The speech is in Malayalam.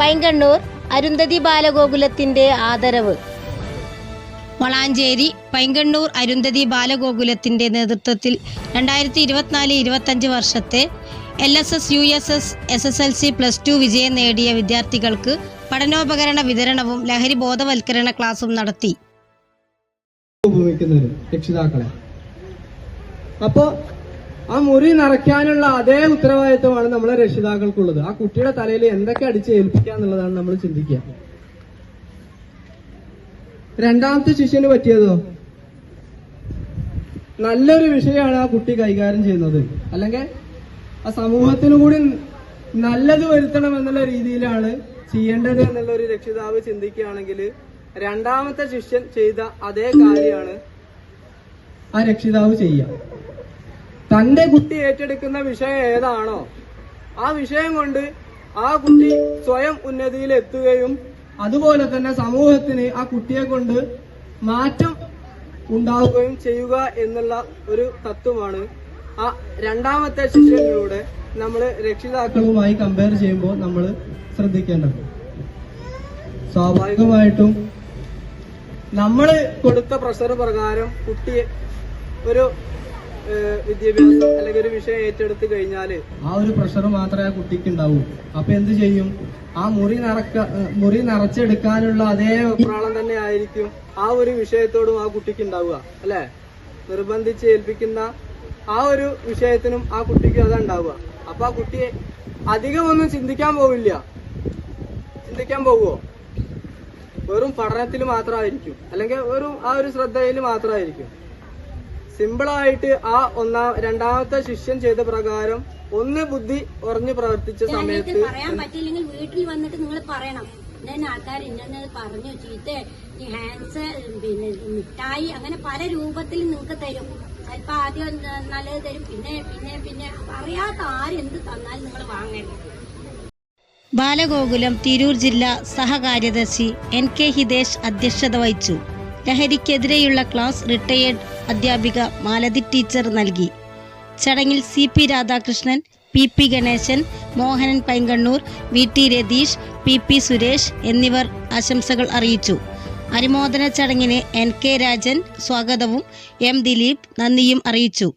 പൈങ്കണ്ണൂർ അരുന്ധതി ബാലഗോകുലത്തിന്റെ ആദരവ്. വളാഞ്ചേരി പൈങ്കണ്ണൂർ അരുന്ധതി ബാലഗോകുലത്തിന്റെ നേതൃത്വത്തിൽ 2024-25 വർഷത്തെ LSS USS SSLC +2 വിജയം നേടിയ വിദ്യാർത്ഥികൾക്ക് പഠനോപകരണ വിതരണവും ലഹരി ബോധവൽക്കരണ ക്ലാസും നടത്തി. രക്ഷിതാക്കളെ അപ്പോ ആ മുറി നിറയ്ക്കാനുള്ള അതേ ഉത്തരവാദിത്വമാണ് നമ്മളെ രക്ഷിതാക്കൾക്കുള്ളത്. ആ കുട്ടിയുടെ തലയിൽ എന്തൊക്കെ അടിച്ച് ഏൽപ്പിക്കുക എന്നുള്ളതാണ് നമ്മൾ ചിന്തിക്കുക. രണ്ടാമത്തെ ശിഷ്യന് പറ്റിയതോ നല്ലൊരു വിഷയമാണ് ആ കുട്ടി കൈകാര്യം ചെയ്യുന്നത്, അല്ലെങ്കിൽ ആ സമൂഹത്തിനു കൂടി നല്ലത് വരുത്തണം എന്നുള്ള രീതിയിലാണ് ചെയ്യേണ്ടത് എന്നുള്ള ഒരു രക്ഷിതാവ് ചിന്തിക്കുകയാണെങ്കിൽ രണ്ടാമത്തെ ശിഷ്യൻ ചെയ്ത അതേ കാര്യമാണ് ആ രക്ഷിതാവ് ചെയ്യുക. തന്റെ കുട്ടി ഏറ്റെടുക്കുന്ന വിഷയം ഏതാണോ ആ വിഷയം കൊണ്ട് ആ കുട്ടി സ്വയം ഉന്നതിയിൽ എത്തുകയും അതുപോലെ തന്നെ സമൂഹത്തിന് ആ കുട്ടിയെ കൊണ്ട് മാറ്റം ഉണ്ടാവുകയും ചെയ്യുക എന്നുള്ള ഒരു തത്വമാണ് ആ രണ്ടാമത്തെ ശിഷ്യനിലൂടെ നമ്മൾ രക്ഷിതാക്കളുമായി കമ്പയർ ചെയ്യുമ്പോൾ നമ്മൾ ശ്രദ്ധിക്കേണ്ടത്. സ്വാഭാവികമായിട്ടും നമ്മൾ കൊടുത്ത പ്രഷർ പ്രകാരം കുട്ടിയെ ഒരു വിദ്യാഭ്യാസം അല്ലെങ്കിൽ ഒരു വിഷയം ഏറ്റെടുത്ത് കഴിഞ്ഞാൽ ആ ഒരു പ്രഷർ മാത്രമേ ആ കുട്ടിക്ക് ഉണ്ടാവൂ. അപ്പൊ എന്ത് ചെയ്യും? ആ മുറി നിറച്ചെടുക്കാനുള്ള അതേ പ്രാളം തന്നെ ആയിരിക്കും ആ ഒരു വിഷയത്തോടും ആ കുട്ടിക്ക് ഉണ്ടാവുക, അല്ലെ? നിർബന്ധിച്ച് ഏൽപ്പിക്കുന്ന ആ ഒരു വിഷയത്തിനും ആ കുട്ടിക്ക് അതുണ്ടാവുക. അപ്പൊ ആ കുട്ടിയെ അധികമൊന്നും ചിന്തിക്കാൻ പോവില്ല. ചിന്തിക്കാൻ പോവുമോ? വെറും പഠനത്തിൽ മാത്രമായിരിക്കും, അല്ലെങ്കിൽ വെറും ആ ഒരു ശ്രദ്ധയിൽ മാത്രമായിരിക്കും. സിമ്പിളായിട്ട് ആ രണ്ടാമത്തെ ശിഷ്യൻ ചെയ്ത പ്രകാരം ഒന്ന് ബുദ്ധി ഉറഞ്ഞു പ്രവർത്തിച്ച സമയത്ത് പറയാൻ പറ്റില്ലെങ്കിൽ വീട്ടിൽ വന്നിട്ട് നിങ്ങൾ പറയണം, ഇന്ന ആൾക്കാർ ഇന്നത് പറഞ്ഞു, ചീത്ത ഹാൻഡ്സ്, പിന്നെ മിഠായി, അങ്ങനെ പല രൂപത്തിൽ നിങ്ങൾക്ക് തരും. ചിലപ്പോ ആദ്യം നല്ലത് തരും, പിന്നെ പിന്നെ പിന്നെ അറിയാത്ത ആരെന്ത് തന്നാലും നിങ്ങൾ വാങ്ങരുത്. ബാലഗോകുലം തിരൂർ ജില്ലാ സഹകാര്യദർശി NK ഹിതേഷ് അധ്യക്ഷത വഹിച്ചു. ലഹരിക്കെതിരെയുള്ള ക്ലാസ് റിട്ടയേർഡ് അധ്യാപിക മാലതി ടീച്ചർ നൽകി. ചടങ്ങിൽ CP Radhakrishnan, PP Ganesan, Mohanan Painkannur, VT Ratheesh, PP Suresh എന്നിവർ ആശംസകൾ അറിയിച്ചു. അനുമോദന ചടങ്ങിന് NK രാജൻ സ്വാഗതവും M ദിലീപ് നന്ദിയും അറിയിച്ചു.